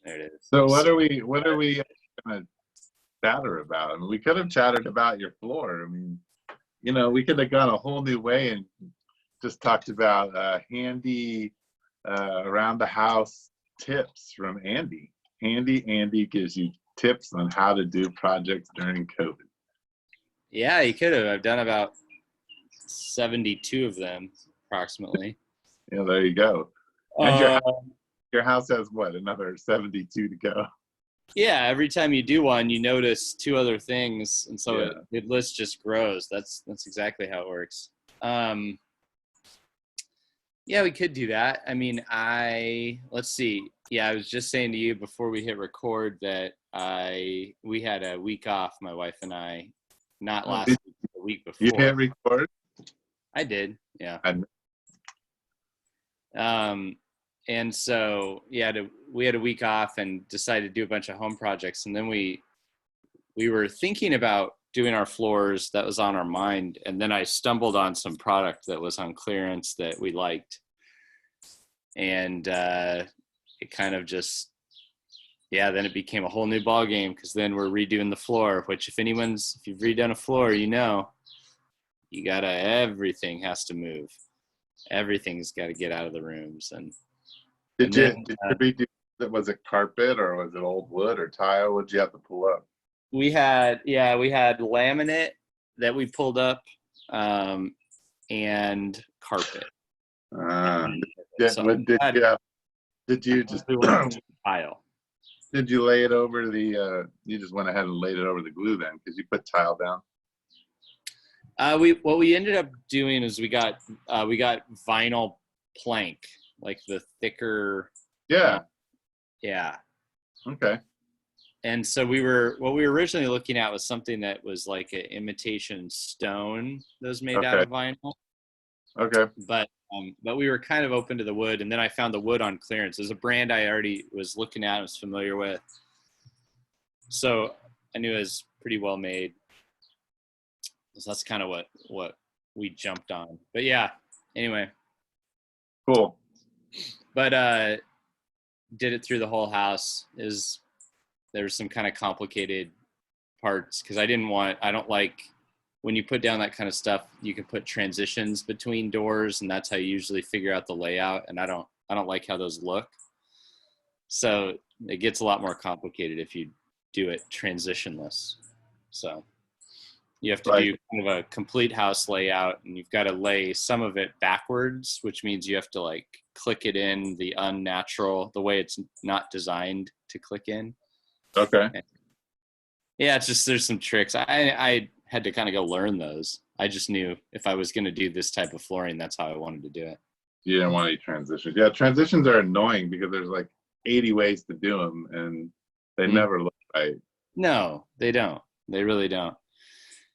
There it is. So what are we gonna chatter about? I mean, we could have chatted about your floor. I mean, we could have gone a whole new way and just talked about handy around the house tips from Andy. Andy gives you tips on how to do projects during COVID. Yeah, you could have. I've done about 72 of them, approximately. Yeah, there you go. And your house has what, another 72 to go? Yeah, every time you do one, you notice 2 other things, and so the list just grows. That's exactly how it works. Yeah, we could do that. I mean, let's see. Yeah, I was just saying to you before we hit record that we had a week off, my wife and I, not last week, the week before. You hit record? I did, yeah. And so we had a week off and decided to do a bunch of home projects, and then we were thinking about doing our floors. That was on our mind, and then I stumbled on some product that was on clearance that we liked, and it kind of just then it became a whole new ball game, because then we're redoing the floor, which if you've redone a floor, everything has to move. Everything's got to get out of the rooms. And did you redo? Was it carpet or was it old wood or tile? What did you have to pull up? We had laminate that we pulled up, and carpet. Did you just tile? Did you lay it over you just went ahead and laid it over the glue then, because you put tile down? What we ended up doing is we got vinyl plank, like the thicker. Yeah. Yeah. Okay. And so what we were originally looking at was something that was like an imitation stone that was made out of vinyl. Okay. But we were kind of open to the wood, and then I found the wood on clearance. There's a brand I already was looking at and was familiar with, so I knew it was pretty well made. So that's kind of what we jumped on. But yeah, anyway. Cool. But did it through the whole house. There were some kind of complicated parts, because I don't like when you put down that kind of stuff, you can put transitions between doors, and that's how you usually figure out the layout. And I don't like how those look. So it gets a lot more complicated if you do it transitionless. So you have to do kind of a complete house layout, and you've got to lay some of it backwards, which means you have to like click it in the way it's not designed to click in. Okay. Yeah, it's just, there's some tricks. I had to kind of go learn those. I just knew if I was going to do this type of flooring, that's how I wanted to do it. You didn't want any transitions. Yeah, transitions are annoying because there's like 80 ways to do them, and they never look right. No, they don't. They really don't,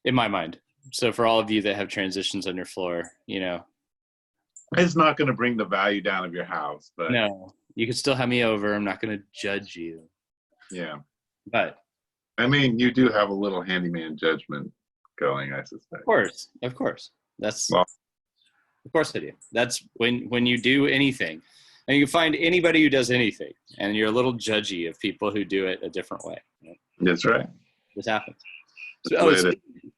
in my mind. So for all of you that have transitions on your floor, it's not going to bring the value down of your house, but no, you can still have me over. I'm not going to judge you. Yeah. But I mean, you do have a little handyman judgment going, I suspect. Of course. Of course I do. That's when you do anything, and you can find anybody who does anything, and you're a little judgy of people who do it a different way. That's right. This happens. So,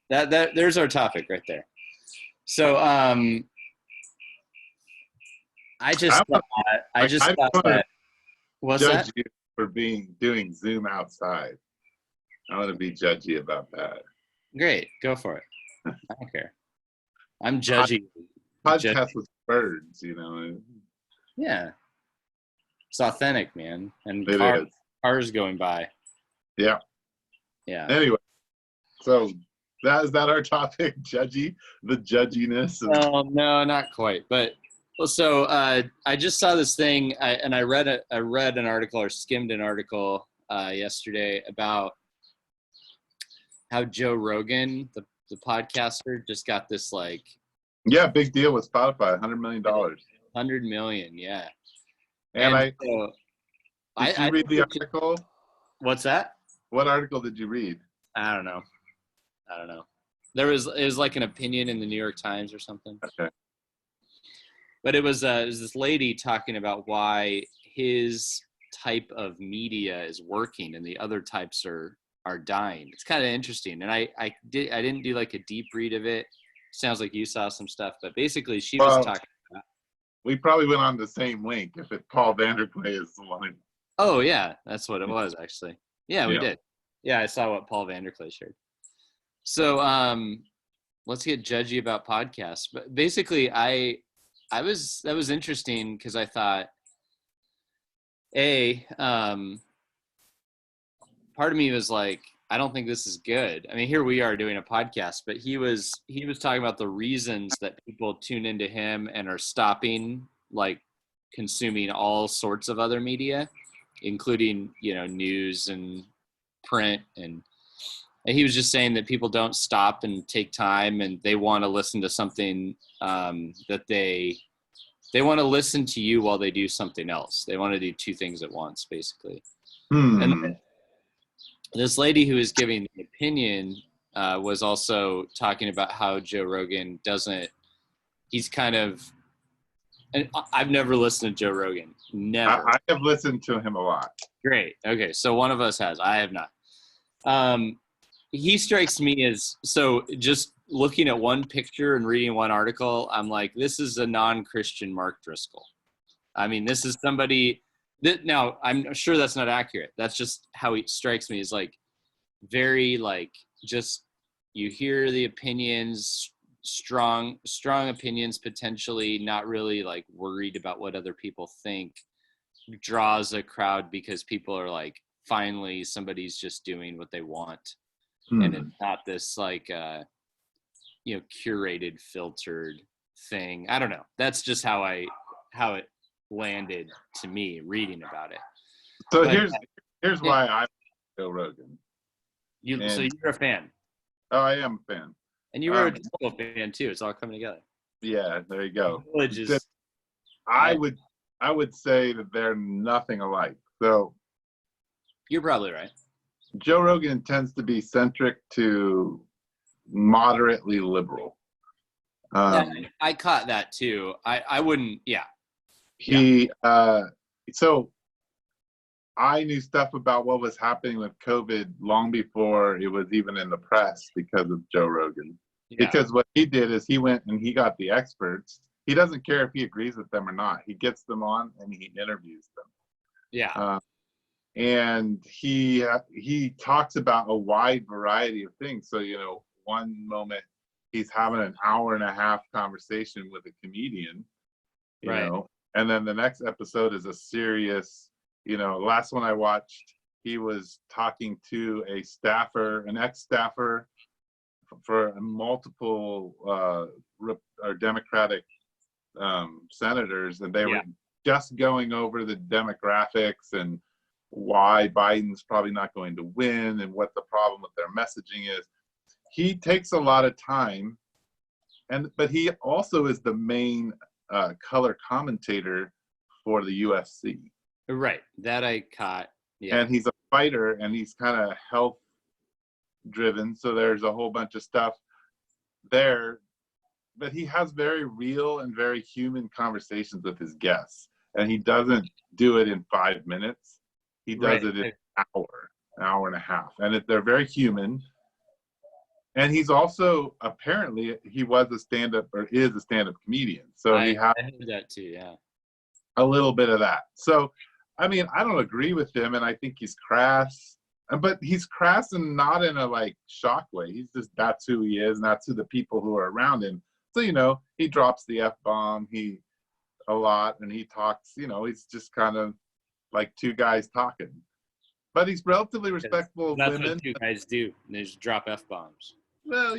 there's our topic right there. So, I just thought that. What's judge that? you for doing Zoom outside. I want to be judgy about that. Great, go for it. I don't care. I'm judgy. Podcast with birds, Yeah, it's authentic, man. And cars going by. Yeah. Yeah. Anyway, so is that our topic? The judginess. No, not quite. But so I just saw this thing, and I read an article, or skimmed an article yesterday about how Joe Rogan, the podcaster, just got this big deal with Spotify, $100 million. $100 million, yeah. And did you read the article? What's that? What article did you read? I don't know. It was like an opinion in the New York Times or something. Okay. But it was this lady talking about why his type of media is working and the other types are dying. It's kind of interesting. And I didn't do like a deep read of it. Sounds like you saw some stuff, but basically she was talking about. We probably went on the same link if Paul Vanderklay is the one. Oh yeah, that's what it was actually. Yeah, we did. Yeah, I saw what Paul Vanderklay shared. So let's get judgy about podcasts. But basically that was interesting because I thought part of me was like, I don't think this is good. I mean, here we are doing a podcast, but he was talking about the reasons that people tune into him and are stopping like consuming all sorts of other media, including, news and print. And he was just saying that people don't stop and take time, and they want to listen to something that they want to listen to you while they do something else. They want to do two things at once, basically. And this lady who was giving the opinion was also talking about how Joe Rogan he's kind of, and I've never listened to Joe Rogan. Never. I have listened to him a lot. Great. Okay. So one of us has. I have not. He strikes me as, so just looking at one picture and reading one article, I'm like, this is a non-Christian Mark Driscoll. I mean, this is somebody that, now I'm sure that's not accurate. That's just how he strikes me, is like very like, just, you hear the opinions, strong opinions, potentially not really like worried about what other people think, draws a crowd because people are like, finally somebody's just doing what they want. And it's not this like curated, filtered thing. I don't know, that's just how it landed to me reading about it. So here's why I Joe Rogan. So you're a fan. Oh, I am a fan. And you were a Driscoll fan too. It's all coming together. Yeah, there you go. I would say that they're nothing alike. So you're probably right. Joe Rogan tends to be centric to moderately liberal. I caught that too. I wouldn't. Yeah. So I knew stuff about what was happening with COVID long before it was even in the press because of Joe Rogan. Yeah. Because what he did is he went and he got the experts. He doesn't care if he agrees with them or not. He gets them on and he interviews them. Yeah. And he talks about a wide variety of things. So, one moment he's having an hour and a half conversation with a comedian, you know, and then the next episode is a serious, the last one I watched, he was talking to an ex-staffer for multiple Democratic senators, and they were just going over the demographics and why Biden's probably not going to win and what the problem with their messaging is. He takes a lot of time, but he also is the main color commentator for the UFC. Right, that I caught. Yeah. And he's a fighter, and he's kind of health driven, so there's a whole bunch of stuff there. But he has very real and very human conversations with his guests, and he doesn't do it in 5 minutes. He does it in an hour and a half, and they're very human. And he's also, apparently, he was a stand-up or is a stand-up comedian. So I heard that too, yeah. A little bit of that. So, I mean, I don't agree with him, and I think he's crass. But he's crass and not in a like shock way. He's just, that's who he is, and that's who the people who are around him. So, he drops the F-bomb a lot, and he talks, he's just kind of like two guys talking. But he's relatively respectful of that's women. What two guys do. They just drop F-bombs. Well,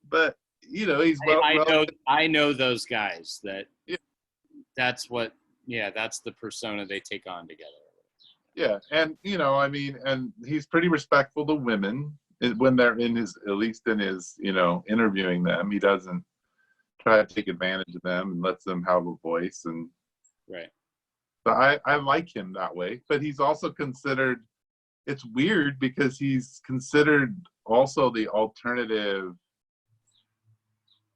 but he's I know those guys that that's the persona they take on together. Yeah, and and he's pretty respectful to women when they're at least in his interviewing them. He doesn't try to take advantage of them and lets them have a voice. And right. So I like him that way, but he's also considered. It's weird because he's considered also the alternative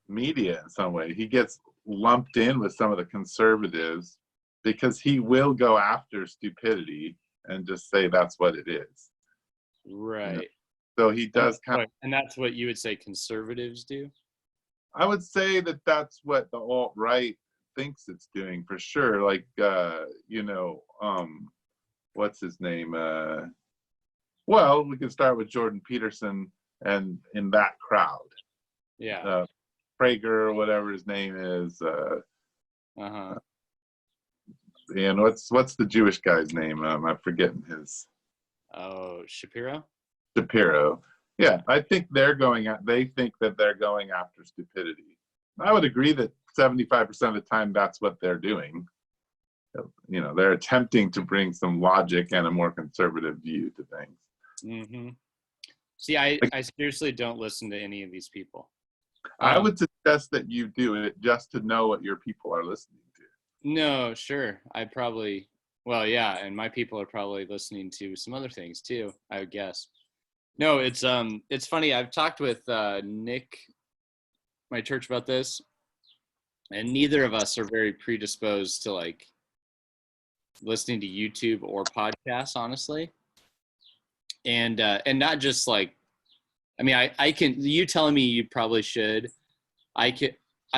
media in some way. He gets lumped in with some of the conservatives because he will go after stupidity and just say that's what it is. Right. You know? So he does and that's what you would say conservatives do? I would say that that's what the alt-right thinks it's doing for sure. Like, what's his name? Well, we can start with Jordan Peterson and in that crowd. Yeah. Prager or whatever his name is. Uh-huh. And what's the Jewish guy's name? I'm forgetting his. Oh, Shapiro? Yeah, I think they think that they're going after stupidity. I would agree that 75% of the time that's what they're doing. You know, they're attempting to bring some logic and a more conservative view to things. Mm-hmm. See, I seriously don't listen to any of these people. I would suggest that you do it just to know what your people are listening to. No, sure. Well, yeah, and my people are probably listening to some other things too, I would guess. No, it's funny. I've talked with Nick, my church, about this, and neither of us are very predisposed to like listening to YouTube or podcasts, honestly. And not just like, I mean, I can, you telling me you probably should, I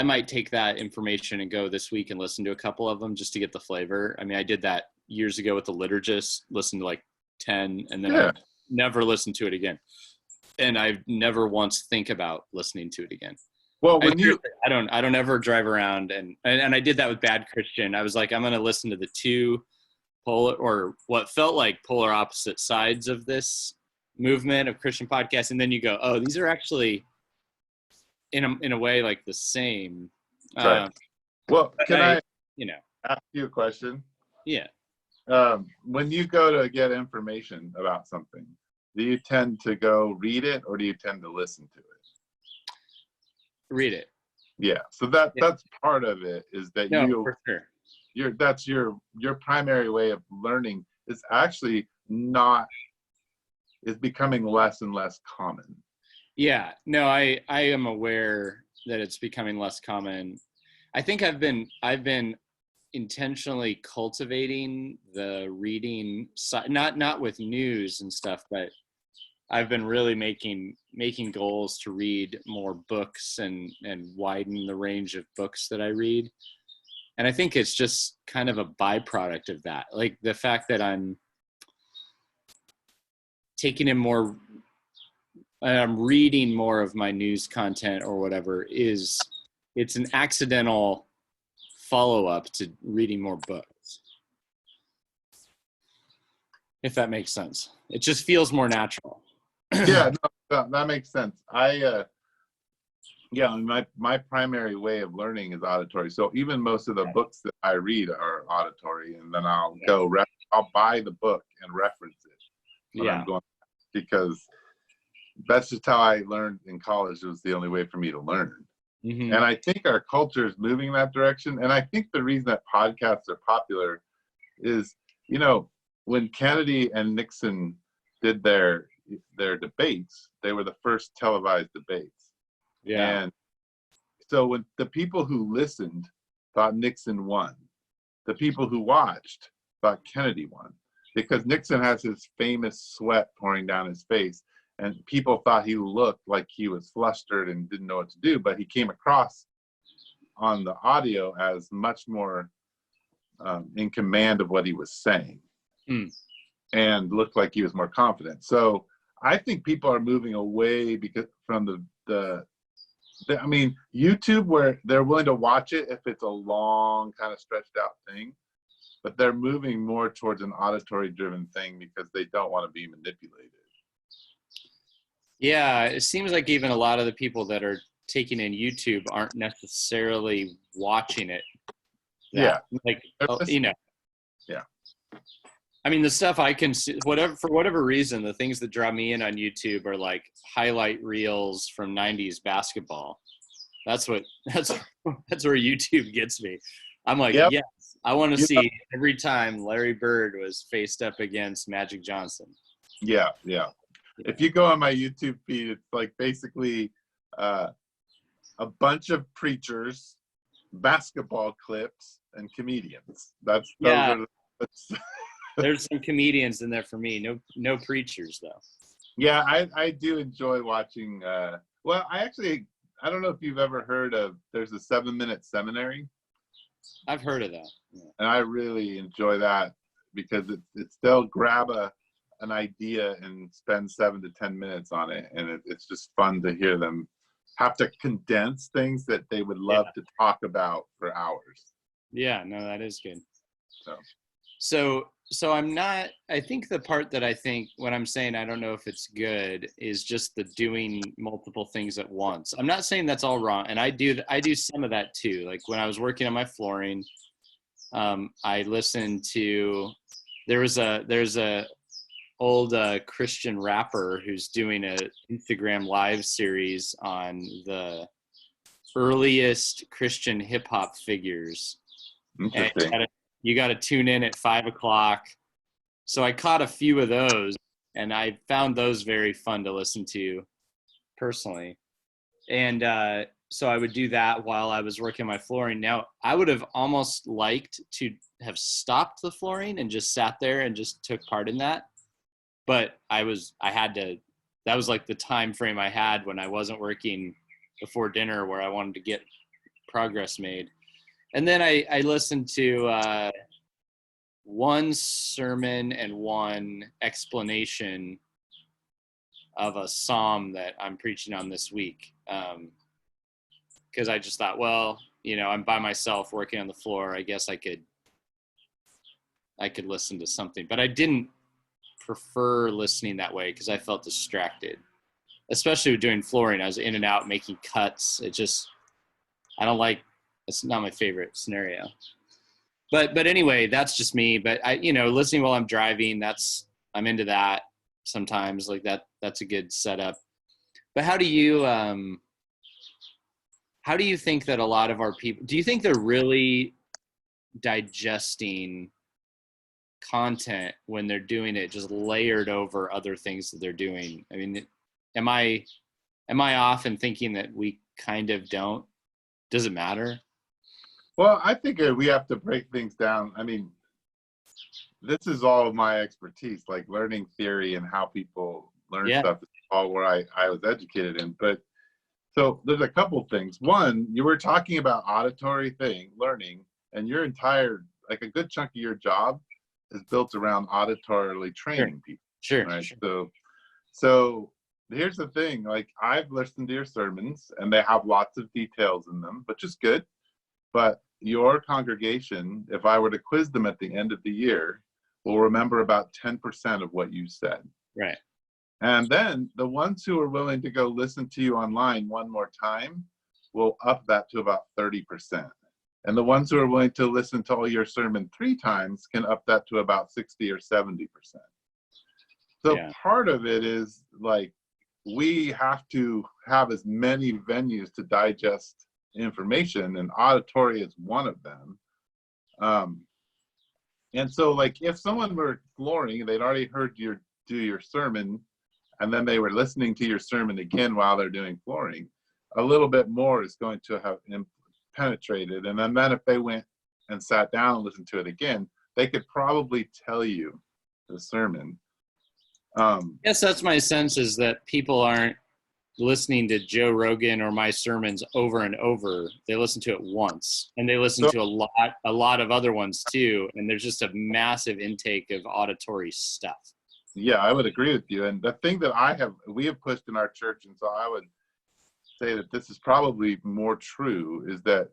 might take that information and go this week and listen to a couple of them just to get the flavor. I mean, I did that years ago with the liturgist, listened to like 10, and then I never listened to it again. And I've never once think about listening to it again. Well, I don't ever drive around and I did that with Bad Christian. I was like, I'm going to listen to the two polar, or what felt like polar opposite sides of this movement of Christian podcasts. And then you go, oh, these are actually in a way like the same. Right. Well, can I ask you a question? Yeah. When you go to get information about something, do you tend to go read it or do you tend to listen to it? Read it. Yeah. So that's part of it, is that for sure. That's your primary way of learning is actually is becoming less and less common. Yeah, no, I am aware that it's becoming less common. I think I've been intentionally cultivating the reading side, not with news and stuff, but I've been really making goals to read more books and widen the range of books that I read. And I think it's just kind of a byproduct of that. Like the fact that I'm taking in more, I'm reading more of my news content or whatever, it's an accidental follow-up to reading more books. If that makes sense. It just feels more natural. Yeah, no, that makes sense. My primary way of learning is auditory. So even most of the books that I read are auditory, and then I'll buy the book and reference it when I'm going, because that's just how I learned in college. It was the only way for me to learn. Mm-hmm. And I think our culture is moving in that direction. And I think the reason that podcasts are popular is, when Kennedy and Nixon did their debates, they were the first televised debates. Yeah. And so when the people who listened thought Nixon won, the people who watched thought Kennedy won, because Nixon has his famous sweat pouring down his face, and people thought he looked like he was flustered and didn't know what to do, but he came across on the audio as much more in command of what he was saying, and looked like he was more confident. So I think people are moving away from I mean, YouTube, where they're willing to watch it if it's a long, kind of stretched out thing, but they're moving more towards an auditory driven thing because they don't want to be manipulated. Yeah, it seems like even a lot of the people that are taking in YouTube aren't necessarily watching it. Yeah. Yeah. I mean, the stuff I can see, for whatever reason, the things that draw me in on YouTube are like highlight reels from 90s basketball. That's where YouTube gets me. I'm like, yes, I want to see every time Larry Bird was faced up against Magic Johnson. Yeah. If you go on my YouTube feed, it's like basically a bunch of preachers basketball clips and comedians. Those Yeah, are there's some comedians in there for me. No preachers though. yeah, I do enjoy watching. Well, I don't know if you've ever heard of. There's a 7-minute seminary, I've heard of that. Yeah. and I really enjoy that because it's they'll grab an idea and spend 7 to 10 minutes on it, and it's just fun to hear them have to condense things that they would love to talk about for hours. Yeah, no, that is good. So So I'm not, I think the part that I think when I'm saying I don't know if it's good is just the doing multiple things at once. I'm not saying that's all wrong. And I do some of that too. Like when I was working on my flooring, I listened to, there's a old Christian rapper who's doing a Instagram live series on the earliest Christian hip hop figures. interesting. And you got to tune in at 5:00. So I caught a few of those, and I found those very fun to listen to personally. And so I would do that while I was working my flooring. Now, I would have almost liked to have stopped the flooring and just sat there and just took part in that. But that was like the time frame I had when I wasn't working before dinner where I wanted to get progress made. And then I listened to one sermon and one explanation of a psalm that I'm preaching on this week. Because I just thought, well, I'm by myself working on the floor. I guess I could listen to something. But I didn't prefer listening that way because I felt distracted. Especially with doing flooring. I was in and out making cuts. It's not my favorite scenario. But anyway, that's just me. But listening while I'm driving, I'm into that sometimes. Like that's a good setup. But how do you think that a lot of our people, do you think they're really digesting content when they're doing it just layered over other things that they're doing? I mean, am I off in thinking that we kind of don't? Does it matter? Well, I think we have to break things down. I mean, this is all of my expertise, like learning theory and how people learn stuff is all where I was educated in. But so there's a couple things. One, you were talking about auditory learning, and your entire, like a good chunk of your job is built around auditorily training people. Sure. Right. Sure. So here's the thing, like I've listened to your sermons and they have lots of details in them, which is good. But your congregation, if I were to quiz them at the end of the year, will remember about 10% of what you said. Right. And then the ones who are willing to go listen to you online one more time will up that to about 30%. And the ones who are willing to listen to all your sermon 3 times can up that to about 60 or 70%. So part of it is like, we have to have as many venues to digest information, and auditory is one of them. And so like if someone were flooring, they'd already heard you do your sermon, and then they were listening to your sermon again while they're doing flooring, a little bit more is going to have penetrated. And then if they went and sat down and listened to it again, they could probably tell you the sermon. Yes, that's my sense, is that people aren't listening to Joe Rogan or my sermons over and over. They listen to it once, and they listen to a lot of other ones too. And there's just a massive intake of auditory stuff. Yeah, I would agree with you. And the thing that we have pushed in our church, and so I would say that this is probably more true, is that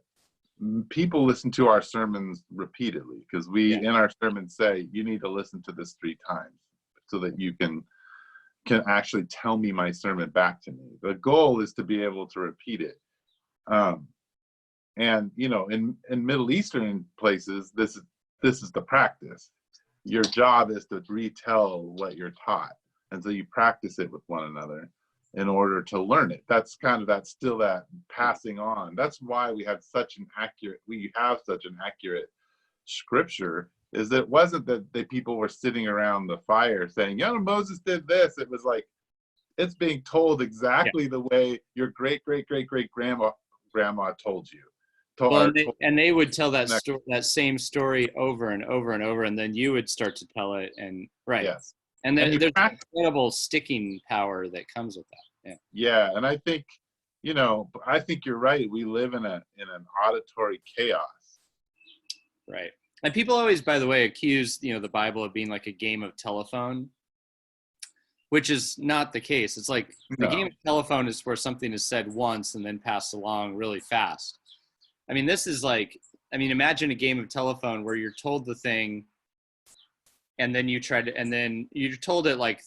people listen to our sermons repeatedly, because we in our sermons say, you need to listen to this 3 times so that you can actually tell me my sermon back to me. The goal is to be able to repeat it. And in Middle Eastern places, this is the practice. Your job is to retell what you're taught, and so you practice it with one another in order to learn it. That's kind of that passing on. That's why we have such an accurate scripture, is that it wasn't that the people were sitting around the fire saying, Moses did this. It was like, it's being told exactly the way your great grandma told Well, our and they would tell that next. story, that same story over and over and over, and then you would start to tell it, and right. Yes. And And there's incredible sticking power that comes with that. Yeah. And I think, I think you're right. We live in an auditory chaos. Right. And people always, by the way, accuse, the Bible of being like a game of telephone, which is not the case. It's like the game of telephone is where something is said once and then passed along really fast. I mean, this is like, imagine a game of telephone where you're told the thing and then and then you're told it like,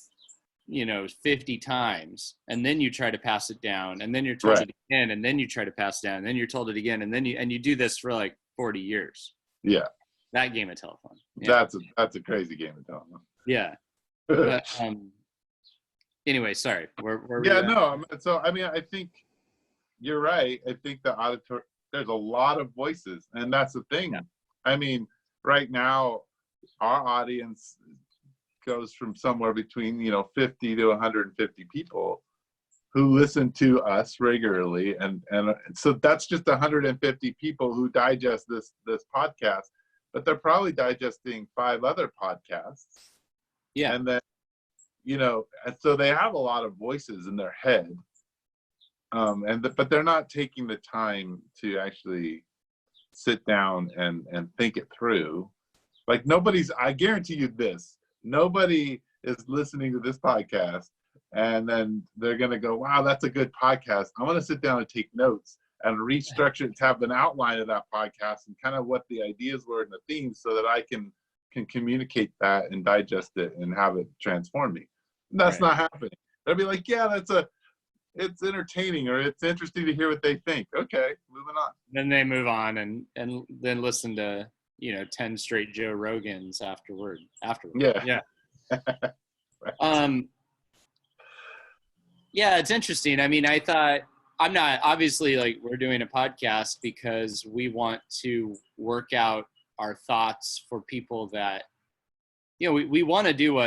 50 times, and then you try to pass it down, and then you're told it again, and then you try to pass it down, and then you're told it again, and then you do this for like 40 years. Yeah. That game of telephone. Yeah. That's a crazy game of telephone. Yeah. But, anyway, sorry. So I think you're right. I think the auditory, there's a lot of voices, and that's the thing. Yeah. Right now our audience goes from somewhere between 50 to 150 people who listen to us regularly, and so that's just 150 people who digest this podcast, but they're probably digesting 5 other podcasts. Yeah. And then and so they have a lot of voices in their head, but they're not taking the time to actually sit down and think it through. Like I guarantee you this, nobody is listening to this podcast and then they're going to go, wow, that's a good podcast. I want to sit down and take notes and restructure it to have an outline of that podcast and kind of what the ideas were and the themes, so that I can communicate that and digest it and have it transform me. And that's not happening. They'll be like, yeah, it's entertaining, or it's interesting to hear what they think. Okay, moving on. Then they move on and then listen to 10 straight Joe Rogans afterward. Yeah. Yeah, it's interesting. I thought, I'm not, obviously, like, we're doing a podcast because we want to work out our thoughts for people that, we want to do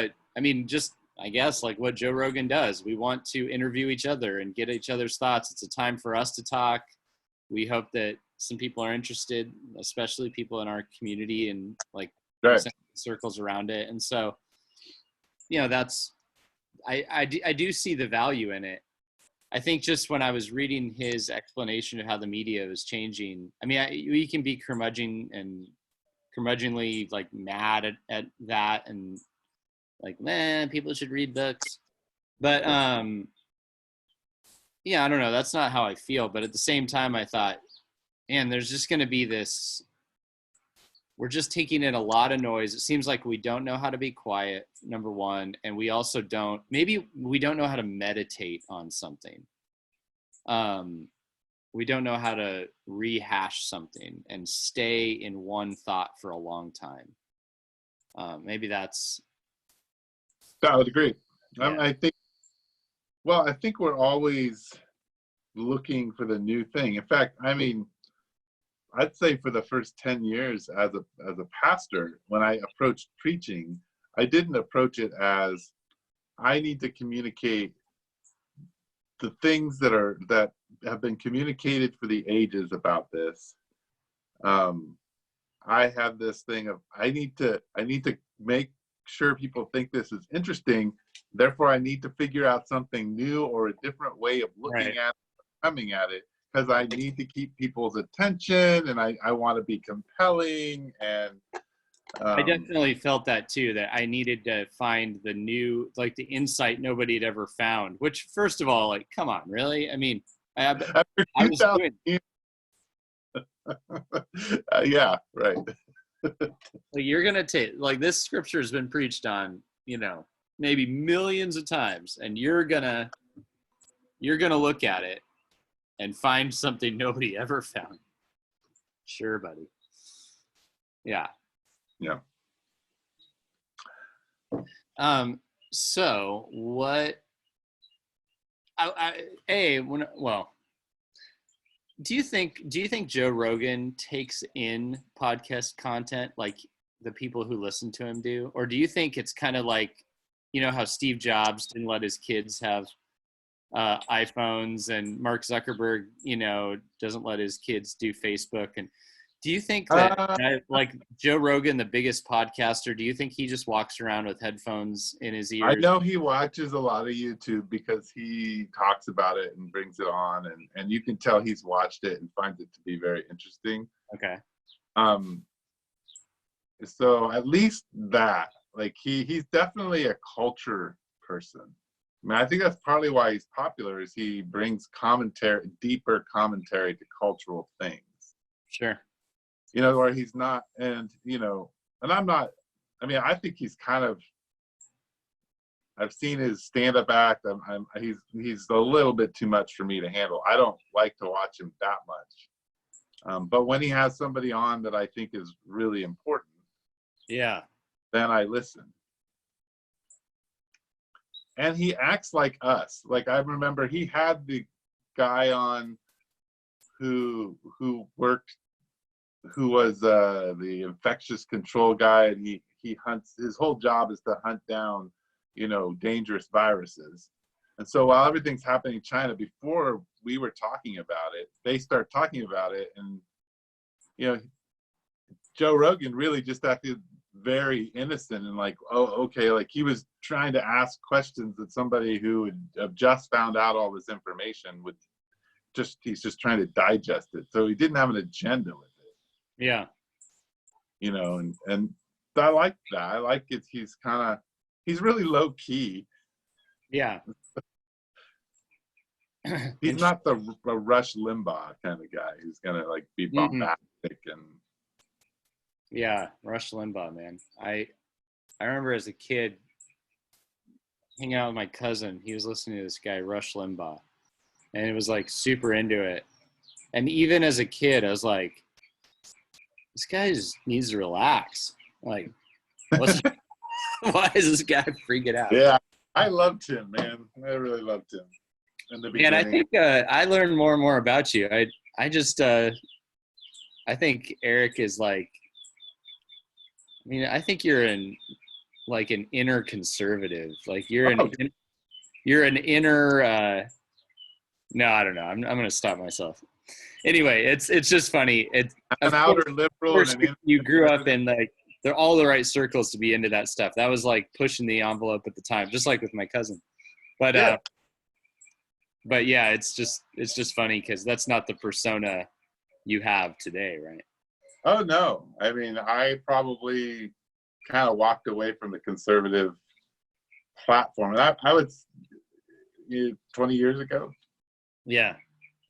I guess like what Joe Rogan does. We want to interview each other and get each other's thoughts. It's a time for us to talk. We hope that some people are interested, especially people in our community and like circles around it. And so, that's, I do see the value in it. I think just when I was reading his explanation of how the media is changing, we can be curmudgeonly like mad at that and like, man, people should read books. But I don't know. That's not how I feel. But at the same time, I thought, man, there's just going to be this, we're just taking in a lot of noise. It seems like we don't know how to be quiet, number one. And we also maybe we don't know how to meditate on something. We don't know how to rehash something and stay in one thought for a long time. Maybe that's. I would agree. Yeah. I think we're always looking for the new thing. In fact, I'd say for the first 10 years as a pastor, when I approached preaching, I didn't approach it as I need to communicate the things that have been communicated for the ages about this. I have this thing of I need to make sure people think this is interesting. Therefore, I need to figure out something new or a different way of looking at it, coming at it, because I need to keep people's attention and I want to be compelling. And I definitely felt that too, that I needed to find the new, like the insight nobody had ever found, which first of all, like, come on, really? I was doing yeah, right. Like, you're going to take, like, this scripture has been preached on, maybe millions of times, and you're going to look at it and find something nobody ever found. Sure, buddy. Yeah. Yeah. So what, do you think Joe Rogan takes in podcast content like the people who listen to him do? Or do you think it's kind of like, how Steve Jobs didn't let his kids have iPhones, and Mark Zuckerberg, doesn't let his kids do Facebook. And do you think that, Uh, like Joe Rogan, the biggest podcaster, do you think he just walks around with headphones in his I ears? know he watches a lot of YouTube because he talks about it and brings it on, and you can tell he's watched it and finds it to be very interesting. Okay. Um, so at least that, like he's definitely a culture person. I mean, I think that's partly why he's popular, is he brings commentary, deeper commentary to cultural things. Sure. Where he's not, and I'm not. I mean, I think he's kind of. I've seen his stand-up act. He's a little bit too much for me to handle. I don't like to watch him that much. But when he has somebody on that I think is really important, Yeah. then I listen. And he acts like us. Like, I remember he had the guy on who was the infectious control guy, and he hunts. His whole job is to hunt down, dangerous viruses. And so while everything's happening in China, before we were talking about it, they start talking about it, and Joe Rogan really just acted very innocent and like, oh, okay, like he was trying to ask questions that somebody who would have just found out all this information would he's just trying to digest it. So he didn't have an agenda with it. Yeah. And I like that. I like it. He's really low key. Yeah. He's not the Rush Limbaugh kind of guy who's gonna like be bombastic and. Yeah, Rush Limbaugh, man. I remember as a kid hanging out with my cousin. He was listening to this guy Rush Limbaugh, and it was like super into it. And even as a kid, I was like, this guy just needs to relax. Like, why is this guy freaking out? Yeah, I loved him, man. I really loved him in the beginning. And I think I learned more and more about you. I just I think Eric is like, I mean, I think you're an inner conservative. Like you're an inner. No, I don't know. I'm gonna stop myself. Anyway, it's just funny. It's an outer liberal. You grew up in they're all the right circles to be into that stuff. That was like pushing the envelope at the time, just like with my cousin. But yeah, it's just funny because that's not the persona you have today, right? Oh no, I mean, I probably kind of walked away from the conservative platform, and I would 20 years ago. Yeah,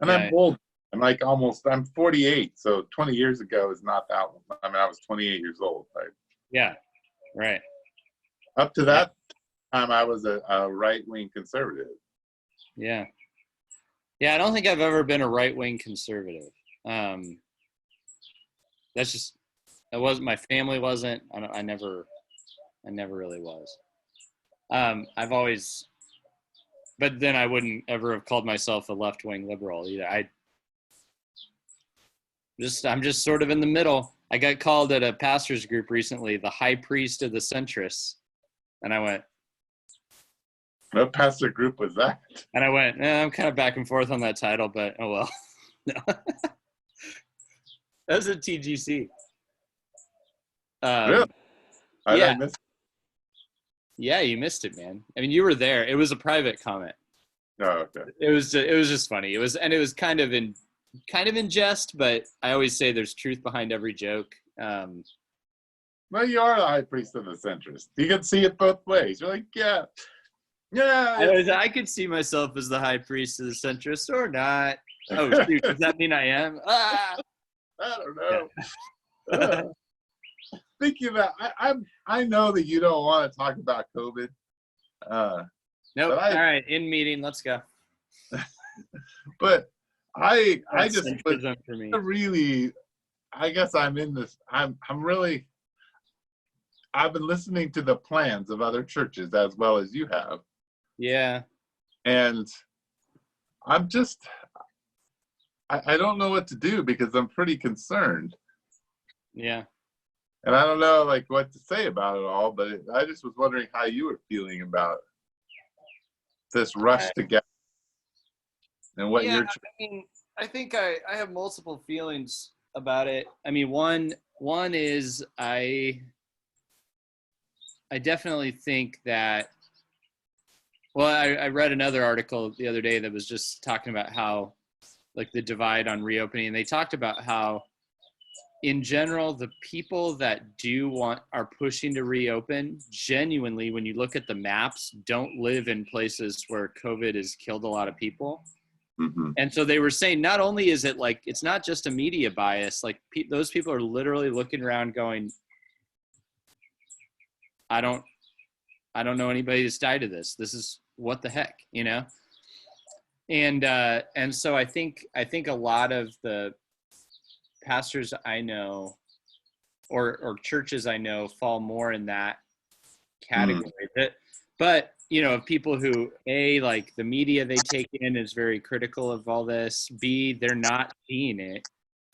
and I'm old. I'm 48, so 20 years ago is not that long. I mean, I was 28 years old, right? Yeah, right. Up to that time, I was a right-wing conservative. Yeah. Yeah, I don't think I've ever been a right-wing conservative. That's just, it wasn't, my family wasn't. I never really was. I've always, but then I wouldn't ever have called myself a left-wing liberal either. I'm just sort of in the middle. I got called at a pastor's group recently, the high priest of the centrists. And I went, what pastor group was that? And I went, I'm kind of back and forth on that title, but oh well. No. That was a TGC. Really? Yeah. I missed it. Yeah, you missed it, man. I mean, you were there. It was a private comment. Oh, okay. It was just funny. It was kind of in jest, but I always say there's truth behind every joke. Well, you are the high priest of the centrist. You can see it both ways. You're like, yeah. I could see myself as the high priest of the centrist or not. Oh, shoot. Does that mean I am? I don't know. Yeah. Speaking of that, I know that you don't want to talk about COVID. Nope. All right. In meeting. Let's go. But I just for me. Really, I guess I'm in this. I've been listening to the plans of other churches as well as you have. Yeah. And I'm just, I don't know what to do because I'm pretty concerned. Yeah. And I don't know like what to say about it all, but I just was wondering how you were feeling about this rush to get. and what Yeah, you're. I mean, I think I have multiple feelings about it. I mean, one is I definitely think that, well, I read another article the other day that was just talking about how, like, the divide on reopening. And they talked about how, in general, the people that are pushing to reopen, genuinely, when you look at the maps, don't live in places where COVID has killed a lot of people. Mm-hmm. And so they were saying, not only is it like, it's not just a media bias, like those people are literally looking around going, I don't know anybody that's died of this. This is what the heck, you know? And so I think a lot of the pastors I know, or churches I know, fall more in that category. But you know, people who, A, like, the media they take in is very critical of all this. B, they're not seeing it.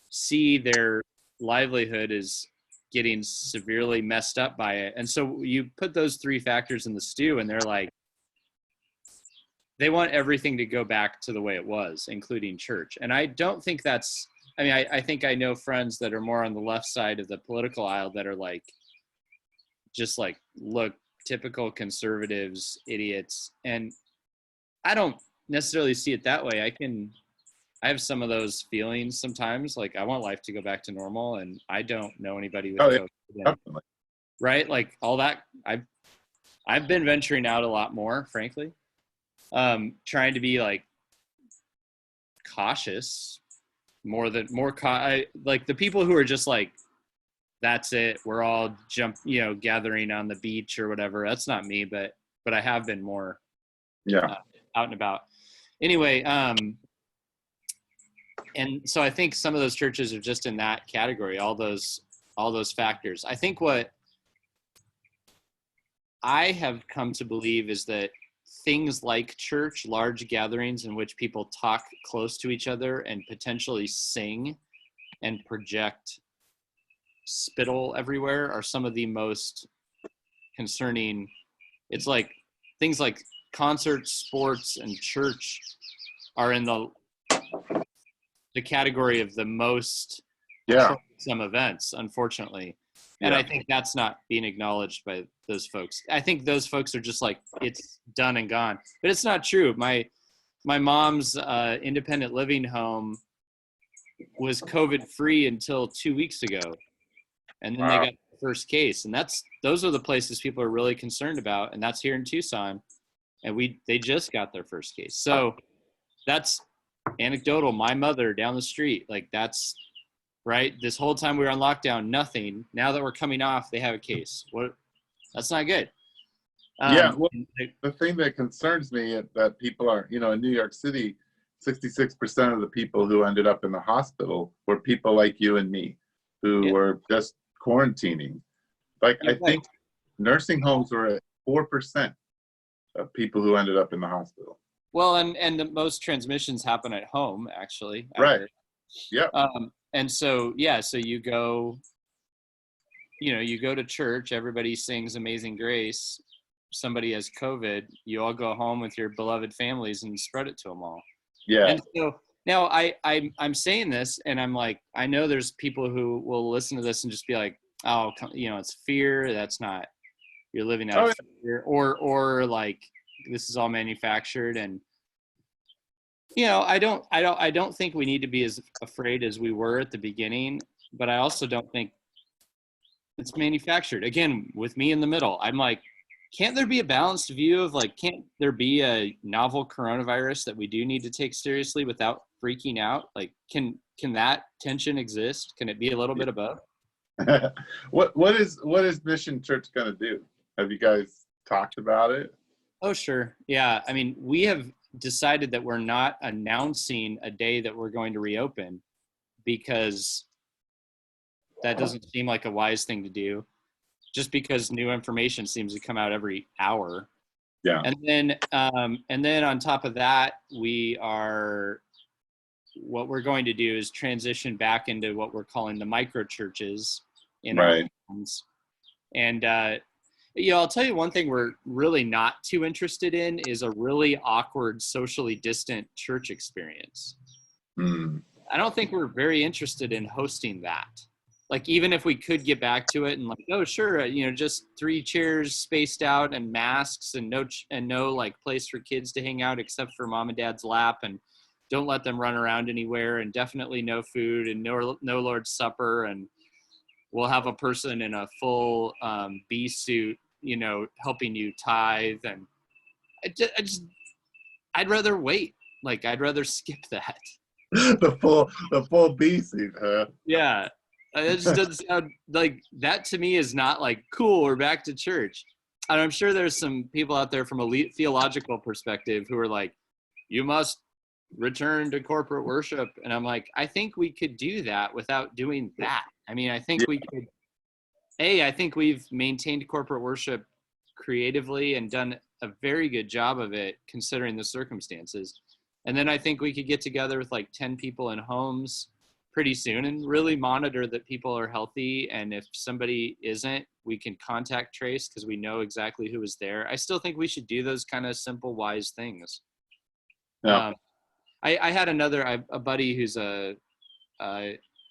C, their livelihood is getting severely messed up by it. And so you put those three factors in the stew, and they're like, they want everything to go back to the way it was, including church. And I don't think that's, I mean, I think I know friends that are more on the left side of the political aisle that are like, just like, look, typical conservatives, idiots. And I don't necessarily see it that way. I have some of those feelings sometimes, like, I want life to go back to normal, and I don't know anybody with COVID. Definitely. Right? Like, all that, I've been venturing out a lot more, frankly. Trying to be, like, cautious like the people who are just like, that's it, we're all gathering on the beach or whatever. That's not me, but I have been more out and about. Anyway, and so I think some of those churches are just in that category, all those factors. I think what I have come to believe is that things like church, large gatherings in which people talk close to each other and potentially sing and project spittle everywhere, are some of the most concerning. It's like things like concerts, sports, and church are in the category of the most troublesome events, unfortunately. And I think that's not being acknowledged by those folks. I think those folks are just like, it's done and gone. But it's not true. My mom's independent living home was COVID-free until 2 weeks ago. And then they got the first case. And those are the places people are really concerned about. And that's here in Tucson. And they just got their first case. So that's anecdotal. My mother down the street, like, that's right. This whole time we were on lockdown, nothing. Now that we're coming off, they have a case. That's not good. The thing that concerns me is that people are, in New York City, 66% of the people who ended up in the hospital were people like you and me, who were just quarantining. Like, I think nursing homes were at 4% of people who ended up in the hospital. Well, and the most transmissions happen at home, actually. Right. Yeah. And so, so you go to church, everybody sings Amazing Grace, somebody has COVID, you all go home with your beloved families and spread it to them all. Yeah. And so now I'm saying this, and I'm like, I know there's people who will listen to this and just be like, oh, it's fear. That's not, you're living out of fear, or like, this is all manufactured. And I don't think we need to be as afraid as we were at the beginning, but I also don't think it's manufactured. Again, with me in the middle, I'm like, can't there be a balanced view of, like, can't there be a novel coronavirus that we do need to take seriously without freaking out? Like, can that tension exist? Can it be a little bit of both? What is Mission Church going to do? Have you guys talked about it? Oh, sure. Yeah. I mean, we have decided that we're not announcing a day that we're going to reopen, because that doesn't seem like a wise thing to do, just because new information seems to come out every hour. Yeah. And then on top of that, what we're going to do is transition back into what we're calling the micro churches in our homes. And I'll tell you one thing we're really not too interested in is a really awkward, socially distant church experience. Hmm. I don't think we're very interested in hosting that. Like, even if we could get back to it and like, oh, sure, just 3 chairs spaced out and masks and no like place for kids to hang out except for mom and dad's lap, and don't let them run around anywhere, and definitely no food and no Lord's Supper, and we'll have a person in a full bee suit, helping you tithe. And I'd rather wait. Like, I'd rather skip that. The full bee suit, huh? Yeah. It just doesn't sound like that to me is not like, cool, we're back to church. And I'm sure there's some people out there from a theological perspective who are like, you must return to corporate worship. And I'm like, I think we could do that without doing that. I mean, I think we could, I think we've maintained corporate worship creatively and done a very good job of it considering the circumstances. And then I think we could get together with like 10 people in homes pretty soon and really monitor that people are healthy. And if somebody isn't, we can contact trace because we know exactly who was there. I still think we should do those kind of simple, wise things. Yeah. I had a buddy who's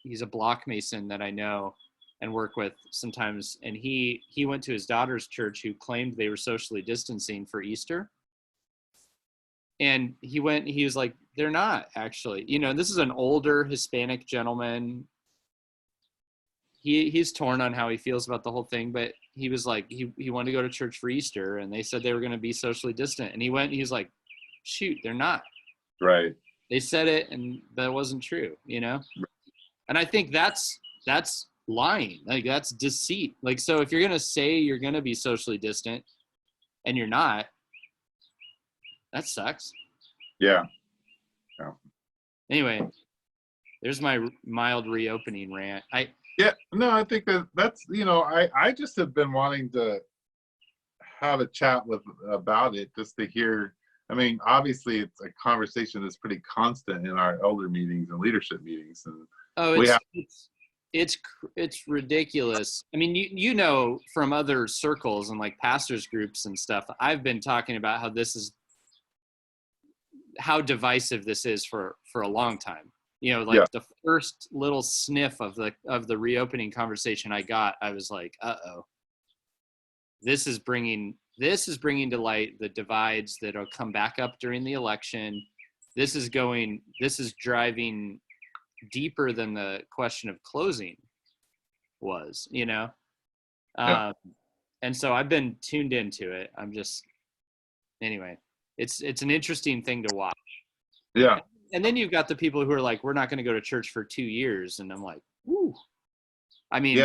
he's a block mason that I know and work with sometimes. And he went to his daughter's church who claimed they were socially distancing for Easter. And he was like, they're not actually, this is an older Hispanic gentleman. He's torn on how he feels about the whole thing, but he was like, he wanted to go to church for Easter and they said they were going to be socially distant. And he was like, shoot, they're not. Right. They said it and that wasn't true, And I think that's lying. Like, that's deceit. Like, so if you're going to say you're going to be socially distant and you're not, that sucks. Yeah. Anyway, there's my mild reopening rant. I think that's I just have been wanting to have a chat about it just to hear. I mean, obviously it's a conversation that's pretty constant in our elder meetings and leadership meetings, and it's ridiculous. I mean, from other circles and like pastors groups and stuff, I've been talking about how divisive this is for a long time. The first little sniff of the reopening conversation I got, I was like, uh-oh, this is bringing to light the divides that'll come back up during the election. This is driving deeper than the question of closing was, and so I've been tuned into it. Anyway, it's an interesting thing to watch. Yeah. And then you've got the people who are like, we're not going to go to church for 2 years. And I'm like, ooh. I mean,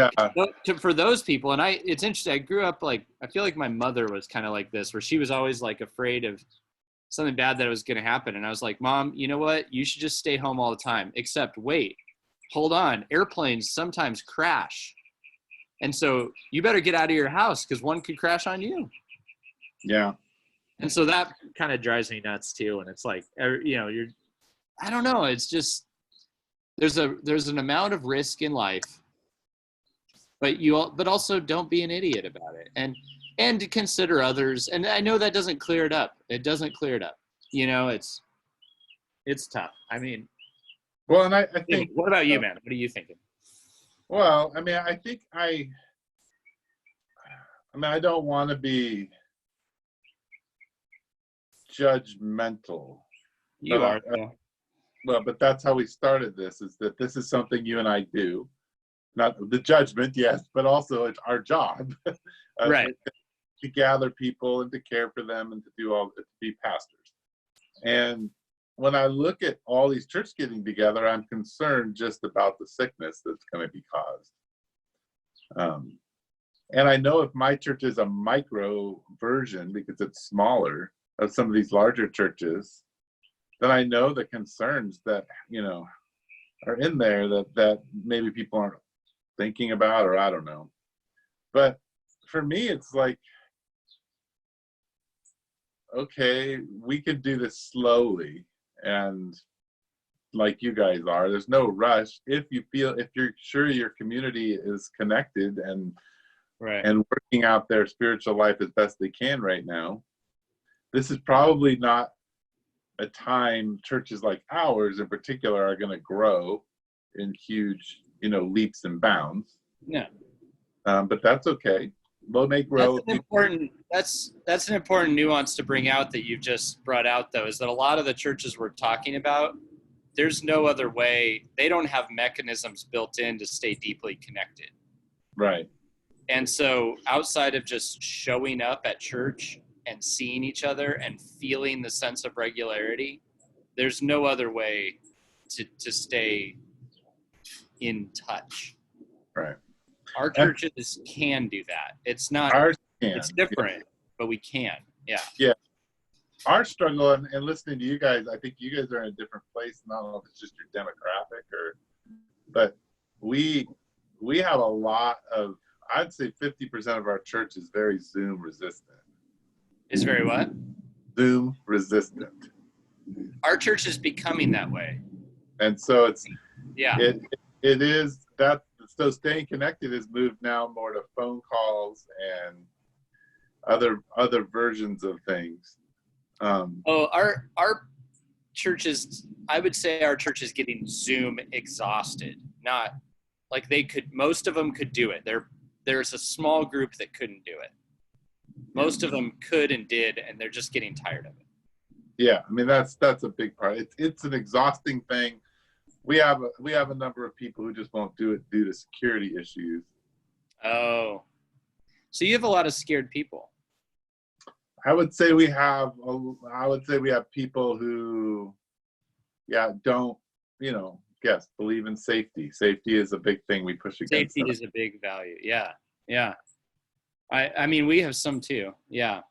for those people, and it's interesting. I grew up I feel like my mother was kind of like this, where she was always like afraid of something bad that was going to happen. And I was like, Mom, you know what? You should just stay home all the time, except wait, hold on. Airplanes sometimes crash. And so you better get out of your house because one could crash on you. Yeah. And so that kind of drives me nuts too. And it's like, I don't know. It's just, there's an amount of risk in life, but also don't be an idiot about it and to consider others. And I know that doesn't clear it up. It doesn't clear it up. It's tough. I mean, well, and I think, what about you, man? What are you thinking? Well, I mean, I think I don't want to be judgmental. You are. Well, but that's how we started this, is that this is something you and I do. Not the judgment, yes, but also it's our job. Right. To gather people and to care for them and to be pastors. And when I look at all these churches getting together, I'm concerned just about the sickness that's going to be caused. And I know if my church is a micro version, because it's smaller, of some of these larger churches, then I know the concerns that, are in there that maybe people aren't thinking about, or I don't know. But for me, it's like, okay, we could do this slowly, and like you guys are, there's no rush. If you're sure your community is connected and Right. and working out their spiritual life as best they can right now, this is probably not a time churches like ours in particular are going to grow in huge, leaps and bounds. Yeah. But that's okay. They may grow. That's an important nuance to bring out that you've just brought out, though, is that a lot of the churches we're talking about, there's no other way. They don't have mechanisms built in to stay deeply connected. Right. And so outside of just showing up at church and seeing each other and feeling the sense of regularity, there's no other way to stay in touch. Right. Our churches can do that. It's not, Ours can. it's different, but we can. Yeah. Yeah. Our struggle, and listening to you guys, I think you guys are in a different place. I don't know if it's just your demographic but we have a lot of, I'd say 50% of our church is very Zoom resistant. Is very what? Zoom resistant. Our church is becoming that way. And so it is that. So staying connected has moved now more to phone calls and other versions of things. Our churches, I would say our church is getting Zoom exhausted. Not like most of them could do it. There's a small group that couldn't do it. Most of them could and did, and they're just getting tired of it. Yeah, I mean that's a big part. It's an exhausting thing. We have a number of people who just won't do it due to security issues. Oh, so you have a lot of scared people. I would say we have people who, don't, believe in safety. Safety is a big thing we push against. Safety is a big value. Yeah. Yeah. I mean, we have some too. Yeah.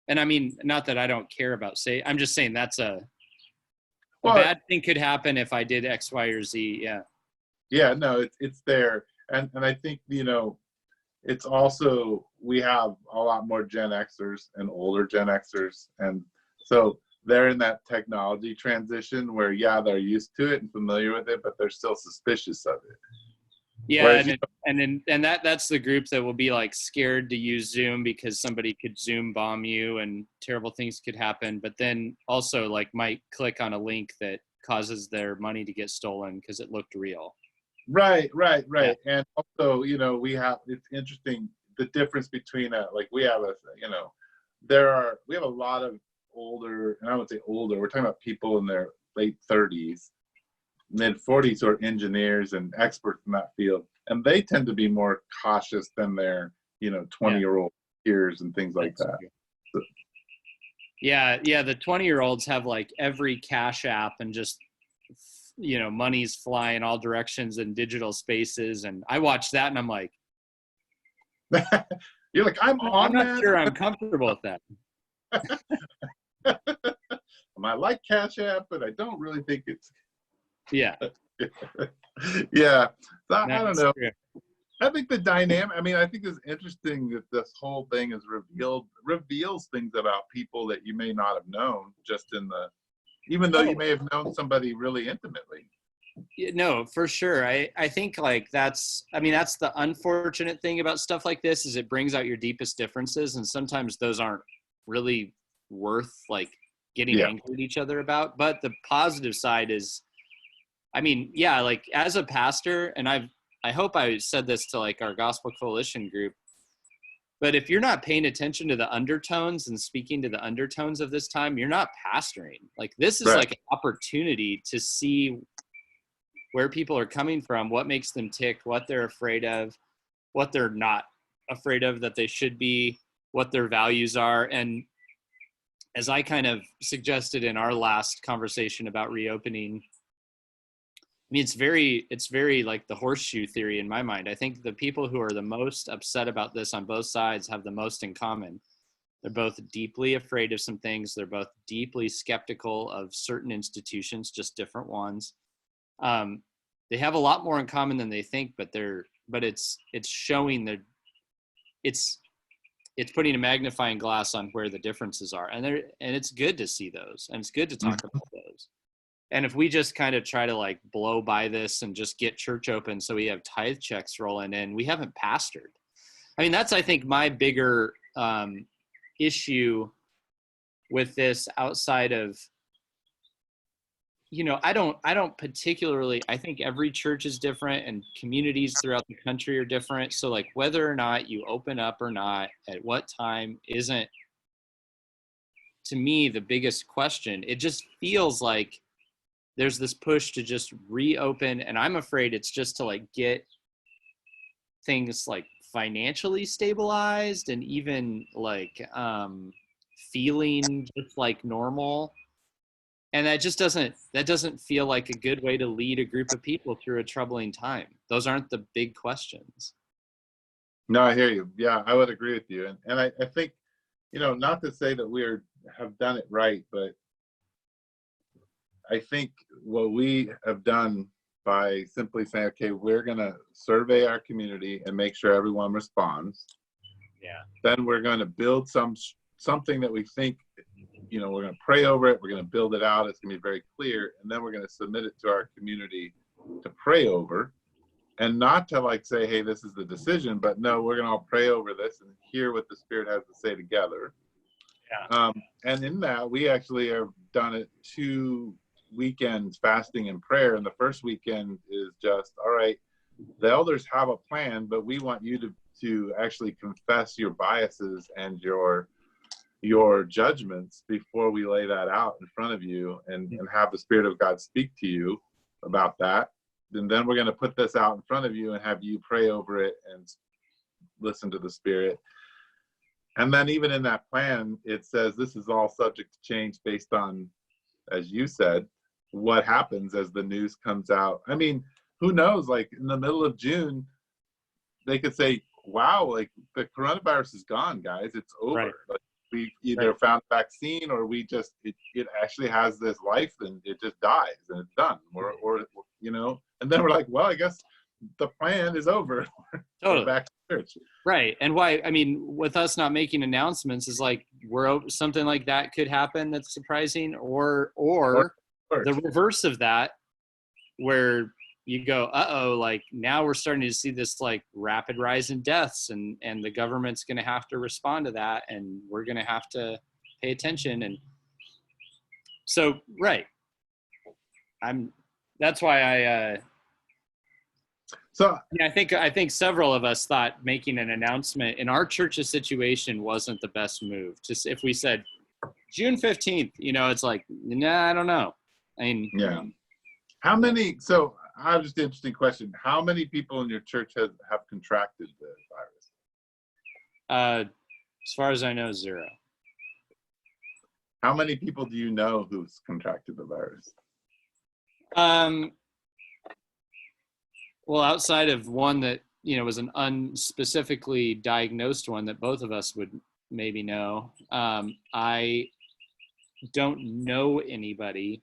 And I mean, not that I don't care about safety. I'm just saying that's a bad thing could happen if I did X, Y, or Z. Yeah. Yeah, no, it's there. And I think, it's also, we have a lot more Gen Xers and older Gen Xers. And so they're in that technology transition where, they're used to it and familiar with it, but they're still suspicious of it. Yeah. And that's the group that will be like scared to use Zoom because somebody could Zoom bomb you and terrible things could happen. But then also like might click on a link that causes their money to get stolen because it looked real. Right. Yeah. And also, it's interesting, the difference between we have a lot of older, and I would say older, we're talking about people in their late 30s, mid 40s who are engineers and experts in that field. And they tend to be more cautious than their, 20-year-old peers and things like that. So, yeah. The 20-year-olds have like every Cash App and just, money's flying all directions in digital spaces. And I watch that and I'm like, you're like, I'm not sure I'm comfortable with that. I like Cash App, but I don't really think it's. Yeah. Yeah. So, I don't know. True. I think the dynamic, I think it's interesting that this whole thing is reveals things about people that you may not have known even though you may have known somebody really intimately. No, for sure. I think like that's the unfortunate thing about stuff like this is it brings out your deepest differences. And sometimes those aren't really worth like getting angry at each other about. But the positive side is, like as a pastor, and I hope I said this to like our Gospel Coalition group, but if you're not paying attention to the undertones and speaking to the undertones of this time, you're not pastoring. Like this is like an opportunity to see where people are coming from, what makes them tick, what they're afraid of, what they're not afraid of that they should be, what their values are. And as I kind of suggested in our last conversation about reopening, it's very like the horseshoe theory in my mind. I think the people who are the most upset about this on both sides have the most in common. They're both deeply afraid of some things. They're both deeply skeptical of certain institutions, just different ones. They have a lot more in common than they think, but it's showing that it's putting a magnifying glass on where the differences are. And it's good to see those, and it's good to talk about those. And if we just kind of try to like blow by this and just get church open so we have tithe checks rolling in, we haven't pastored. I mean, that's, I think, my bigger issue with this outside of, I don't particularly, I think every church is different and communities throughout the country are different. So like whether or not you open up or not, at what time isn't, to me, the biggest question. It just feels like there's this push to just reopen. And I'm afraid it's just to like get things like financially stabilized and even like feeling just like normal. And that doesn't feel like a good way to lead a group of people through a troubling time. Those aren't the big questions. No, I hear you. Yeah, I would agree with you. And I think, not to say that have done it right, but I think what we have done by simply saying, okay, we're going to survey our community and make sure everyone responds. Yeah. Then we're going to build something that we think, we're going to pray over it. We're going to build it out. It's going to be very clear. And then we're going to submit it to our community to pray over, and not to like say, hey, this is the decision, but no, we're going to all pray over this and hear what the Spirit has to say together. Yeah. And in that, we actually have done it 2 weekends fasting and prayer. And the first weekend is just, all right, the elders have a plan, but we want you to actually confess your biases and your judgments before we lay that out in front of you, and have the Spirit of God speak to you about that. And then we're going to put this out in front of you and have you pray over it and listen to the Spirit. And then even in that plan, it says this is all subject to change based on, as you said, what happens as the news comes out. I mean, who knows, like in the middle of June, they could say, wow, like the coronavirus is gone, guys. It's over. Right. Like, we either found a vaccine, or we just, it actually has this life and it just dies and it's done. Or and then we're like, well, I guess the plan is over. Totally. We're back to church. Right. And why, I mean, with us not making announcements is like, something like that could happen. That's surprising. Or the reverse of that, where you go, like now we're starting to see this like rapid rise in deaths, and the government's going to have to respond to that, and we're going to have to pay attention. And so, right. That's why I think several of us thought making an announcement in our church's situation wasn't the best move. Just if we said June 15th, it's like, nah, I don't know. I mean, yeah. How many, so I have just an interesting question. How many people in your church have contracted the virus? As far as I know, 0. How many people do you know who's contracted the virus? Well, outside of one that, was an unspecifically diagnosed one that both of us would maybe know, I don't know anybody.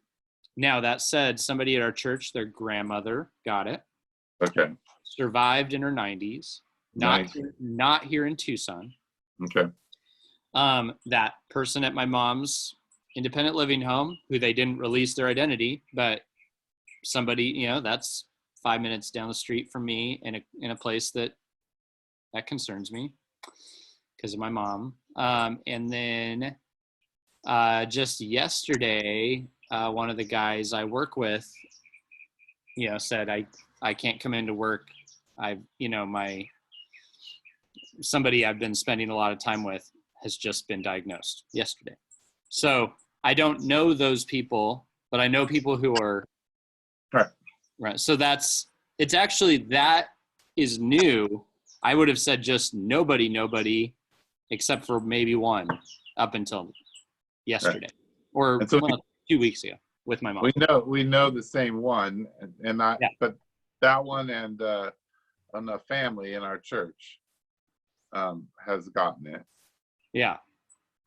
Now, that said, somebody at our church, their grandmother got it. Okay. Survived in her 90s. Not here in Tucson. Okay. That person at my mom's independent living home, who they didn't release their identity, but somebody, that's 5 minutes down the street from me in a place that concerns me because of my mom. And then just yesterday, one of the guys I work with, said, I can't come into work. Somebody I've been spending a lot of time with has just been diagnosed yesterday. So I don't know those people, but I know people who are right. So it's actually, that is new. I would have said just nobody, except for maybe one up until yesterday, or 2 weeks ago with my mom. We know the same one, but that one and a family in our church has gotten it. Yeah.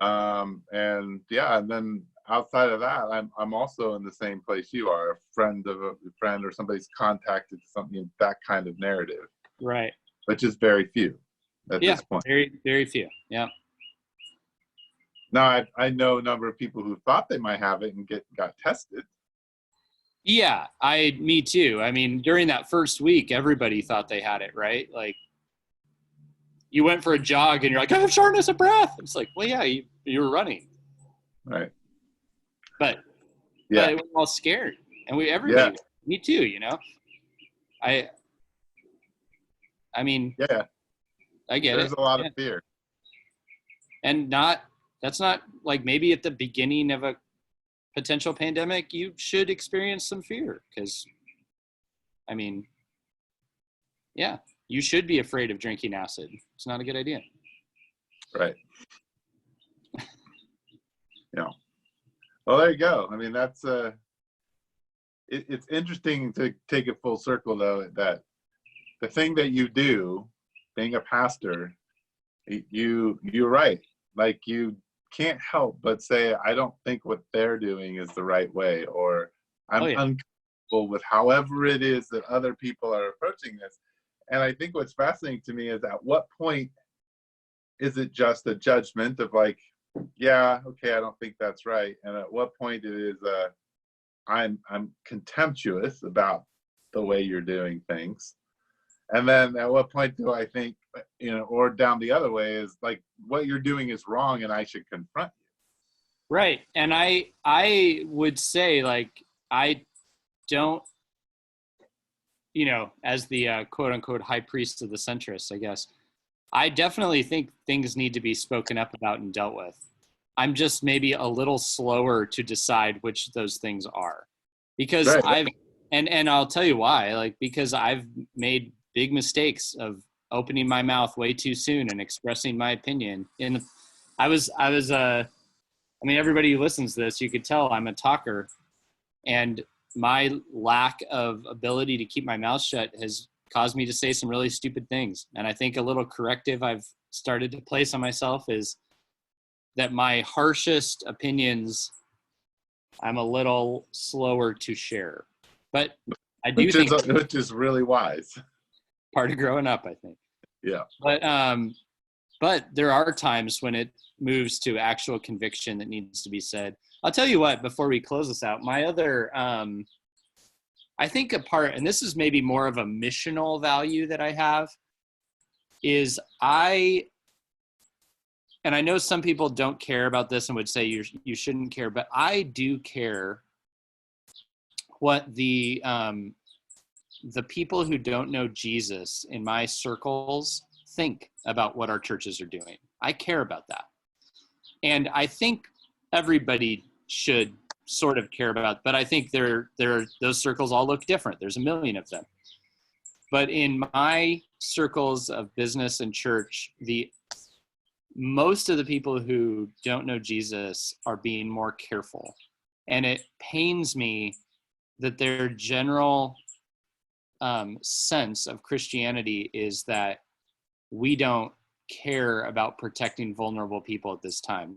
And then outside of that, I'm also in the same place you are, a friend of a friend, or somebody's contacted something, that kind of narrative. Right. But just very few at this point. Very, very few. Yeah. Now, I know a number of people who thought they might have it and got tested. Yeah, me too. I mean, during that first week, everybody thought they had it, right? Like, you went for a jog and you're like, I have shortness of breath. It's like, well, yeah, you were running. Right. But Yeah. we're all scared. And everybody, me too, I mean, yeah, I get there's it. a lot of fear. And that's not like maybe at the beginning of a potential pandemic, you should experience some fear because, I mean, yeah, you should be afraid of drinking acid. It's not a good idea. Right. Yeah. Well, there you go. I mean, that's it's interesting to take it full circle, though, that the thing that you do, being a pastor, you're right. Like, you can't help but say, I don't think what they're doing is the right way, or I'm uncomfortable with however it is that other people are approaching this. And I think what's fascinating to me is, at what point is it just a judgment of like, yeah, okay, I don't think that's right, and at what point it is I'm contemptuous about the way you're doing things, and then at what point do I think, or down the other way is like, what you're doing is wrong and I should confront you. Right. And I would say, like, I don't, as the quote unquote high priest of the centrists, I guess, I definitely think things need to be spoken up about and dealt with. I'm just maybe a little slower to decide which those things are, because Right. and I'll tell you why, like, because I've made big mistakes of opening my mouth way too soon and expressing my opinion. And I mean, everybody who listens to this, you could tell I'm a talker, and my lack of ability to keep my mouth shut has caused me to say some really stupid things. And I think a little corrective I've started to place on myself is that my harshest opinions, I'm a little slower to share. But I do think which is really wise. Part of growing up, I think. Yeah. But there are times when it moves to actual conviction that needs to be said. I'll tell you what, before we close this out, my other, I think a part, and this is maybe more of a missional value that I have, is and I know some people don't care about this and would say you shouldn't care, but I do care what the people who don't know Jesus in my circles think about what our churches are doing. I care about that. And I think everybody should sort of care about, but I think those circles all look different. There's a million of them. But in my circles of business and church, most of the people who don't know Jesus are being more careful. And it pains me that their general sense of Christianity is that we don't care about protecting vulnerable people at this time.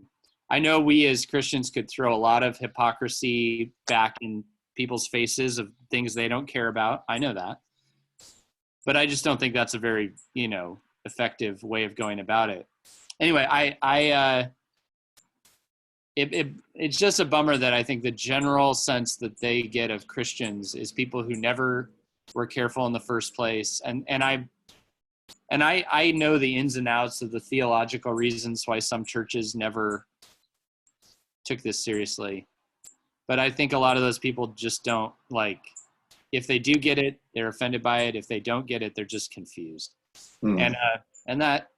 I know we as Christians could throw a lot of hypocrisy back in people's faces of things they don't care about. I know that. But I just don't think that's a very, effective way of going about it. Anyway, it's just a bummer that I think the general sense that they get of Christians is people who never were careful in the first place. And I know the ins and outs of the theological reasons why some churches never took this seriously. But I think a lot of those people just don't, like, if they do get it, they're offended by it. If they don't get it, they're just confused. And that,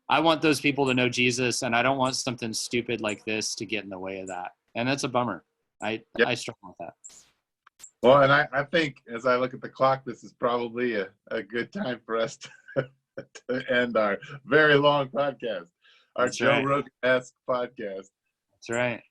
I want those people to know Jesus, and I don't want something stupid like this to get in the way of that. And that's a bummer. I struggle with that. Well, and I think as I look at the clock, this is probably a good time for us to end our very long podcast, our Joe Rogan-esque podcast. That's right.